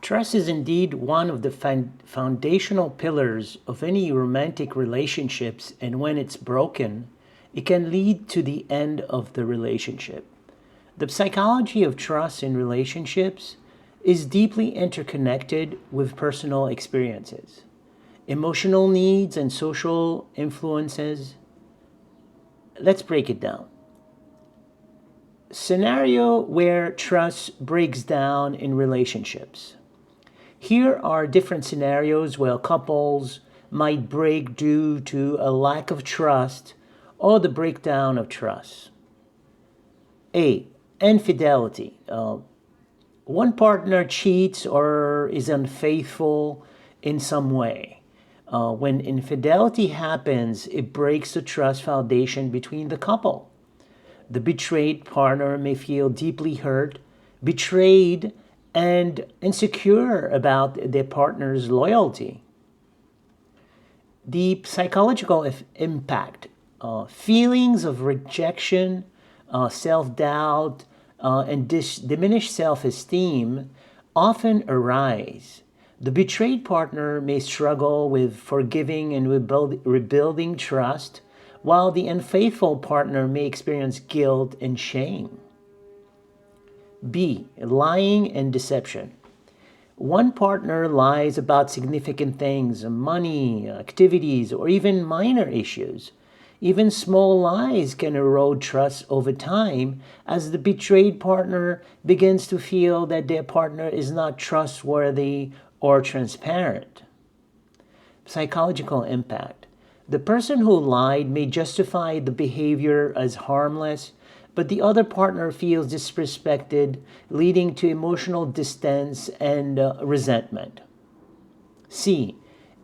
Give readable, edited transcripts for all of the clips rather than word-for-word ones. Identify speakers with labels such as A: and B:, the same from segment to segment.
A: Trust is indeed one of the foundational pillars of any romantic relationships, and when it's broken, it can lead to the end of the relationship. The psychology of trust in relationships is deeply interconnected with personal experiences, emotional needs, and social influences. Let's break it down. Scenario where trust breaks down in relationships. Here are different scenarios where couples might break due to a lack of trust or the breakdown of trust. A. Infidelity. One partner cheats or is unfaithful in some way. When infidelity happens, it breaks the trust foundation between the couple. The betrayed partner may feel deeply hurt, betrayed, and insecure about their partner's loyalty. The psychological impact, feelings of rejection, self doubt, and diminished self esteem often arise. The betrayed partner may struggle with forgiving and rebuilding trust, while the unfaithful partner may experience guilt and shame. B. Lying and deception. One partner lies about significant things, money, activities, or even minor issues. Even small lies can erode trust over time as the betrayed partner begins to feel that their partner is not trustworthy or transparent. Psychological impact. The person who lied may justify the behavior as harmless, but the other partner feels disrespected, leading to emotional distance and resentment. C.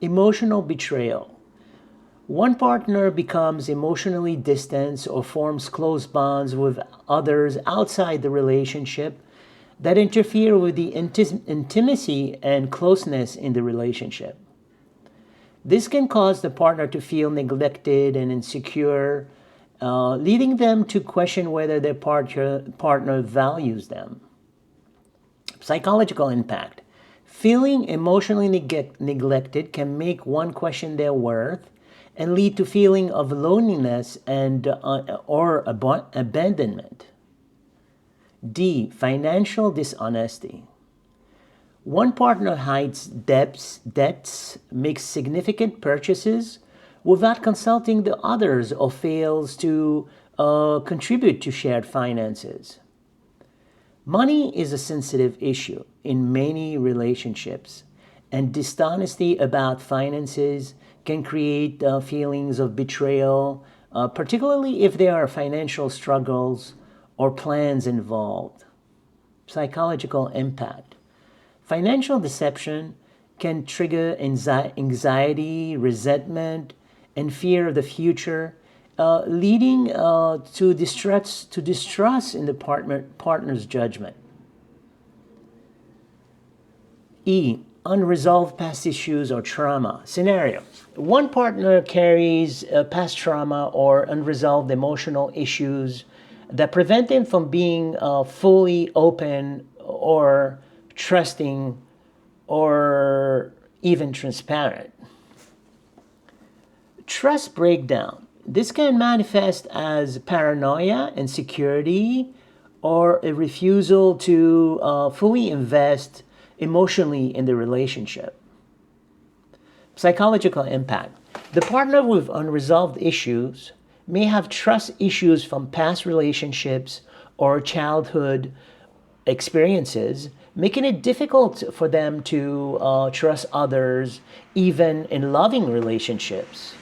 A: Emotional betrayal. One partner becomes emotionally distant or forms close bonds with others outside the relationship that interfere with the intimacy and closeness in the relationship. This can cause the partner to feel neglected and insecure, leading them to question whether their partner values them. Psychological impact. Feeling emotionally neglected can make one question their worth and lead to feeling of loneliness and or abandonment. D. Financial dishonesty. One partner hides debts, makes significant purchases without consulting the others, or fails to contribute to shared finances. Money is a sensitive issue in many relationships, and dishonesty about finances can create feelings of betrayal, particularly if there are financial struggles or plans involved. Psychological impact. Financial deception can trigger anxiety, resentment, and fear of the future, leading to distrust in the partner's judgment. E. Unresolved past issues or trauma. Scenario. One partner carries past trauma or unresolved emotional issues that prevent them from being fully open or trusting or even transparent. Trust breakdown. This can manifest as paranoia, insecurity, or a refusal to fully invest emotionally in the relationship. Psychological impact. The partner with unresolved issues may have trust issues from past relationships or childhood experiences, making it difficult for them to trust others, even in loving relationships.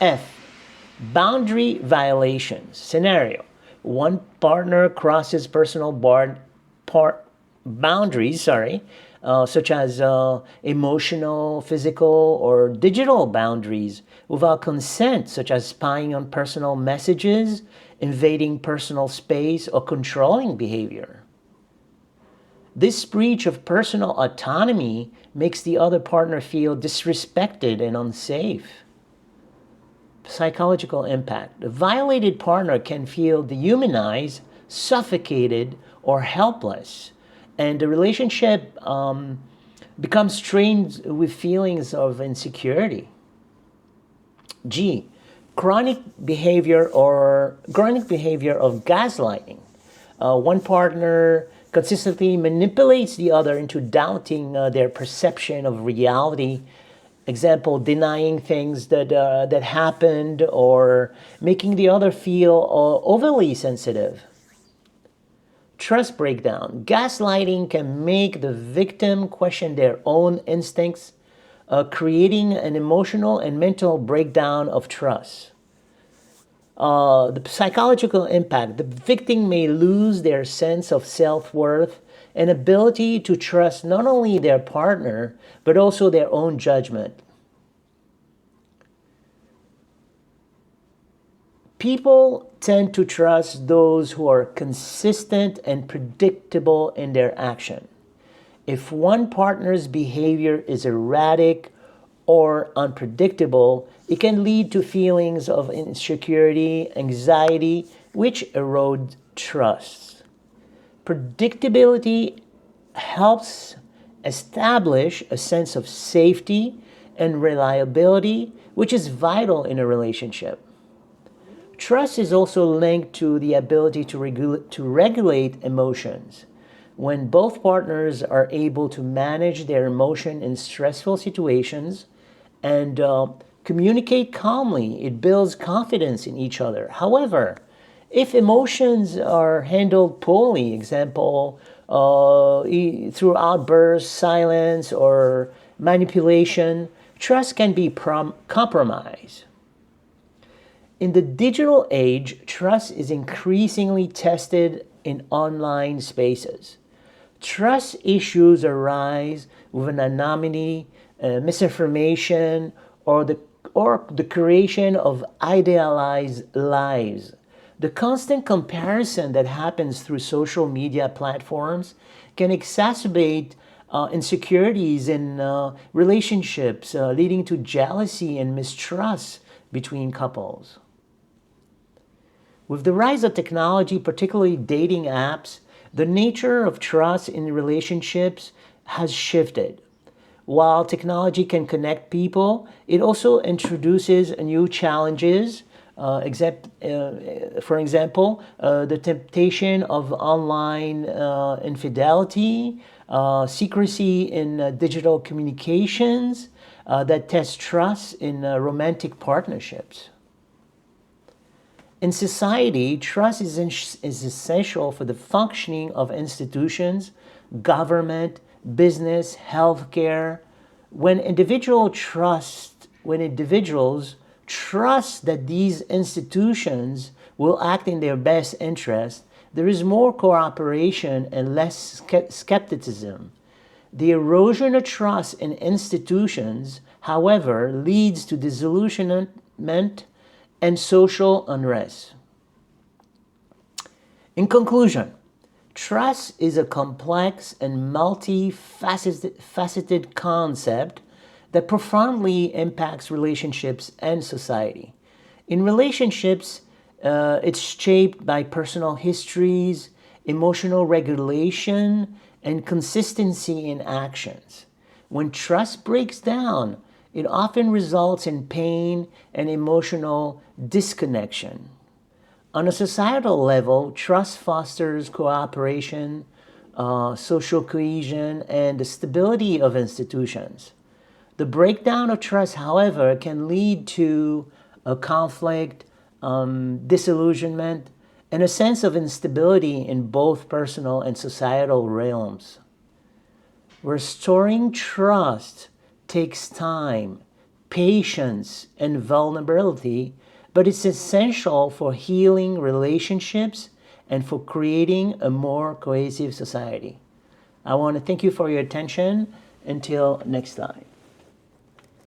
A: F. Boundary violations. Scenario. One partner crosses personal boundaries, such as emotional, physical, or digital boundaries without consent, such as spying on personal messages, invading personal space, or controlling behavior. This breach of personal autonomy makes the other partner feel disrespected and unsafe. Psychological impact. The violated partner can feel dehumanized, suffocated, or helpless, and the relationship becomes strained with feelings of insecurity. G, chronic behavior of gaslighting. One partner consistently manipulates the other into doubting their perception of reality. Example, denying things that happened or making the other feel overly sensitive. Trust breakdown. Gaslighting can make the victim question their own instincts, creating an emotional and mental breakdown of trust. The psychological impact, the victim may lose their sense of self worth and ability to trust not only their partner, but also their own judgment. People tend to trust those who are consistent and predictable in their action. If one partner's behavior is erratic or unpredictable, it can lead to feelings of insecurity, anxiety, which erode trust. Predictability helps establish a sense of safety and reliability, which is vital in a relationship. Trust is also linked to the ability to regulate emotions. When both partners are able to manage their emotion in stressful situations and communicate calmly, it builds confidence in each other. However, if emotions are handled poorly, example, through outbursts, silence, or manipulation, trust can be compromised. In the digital age, trust is increasingly tested in online spaces. Trust issues arise with anonymity, misinformation, or the creation of idealized lives. The constant comparison that happens through social media platforms can exacerbate insecurities in relationships, leading to jealousy and mistrust between couples. With the rise of technology, particularly dating apps, the nature of trust in relationships has shifted. While technology can connect people, it also introduces new challenges. For example, the temptation of online infidelity, secrecy in digital communications that test trust in romantic partnerships. In society, trust is essential for the functioning of institutions, government, business, healthcare. When individuals trust that these institutions will act in their best interest, there is more cooperation and less skepticism. The erosion of trust in institutions, however, leads to disillusionment and social unrest. In conclusion, trust is a complex and multifaceted concept that profoundly impacts relationships and society. In relationships, it's shaped by personal histories, emotional regulation, and consistency in actions. When trust breaks down, it often results in pain and emotional disconnection. On a societal level, trust fosters cooperation, social cohesion, and the stability of institutions. The breakdown of trust, however, can lead to a conflict, disillusionment, and a sense of instability in both personal and societal realms. Restoring trust takes time, patience, and vulnerability, but it's essential for healing relationships and for creating a more cohesive society. I want to thank you for your attention. Until next time.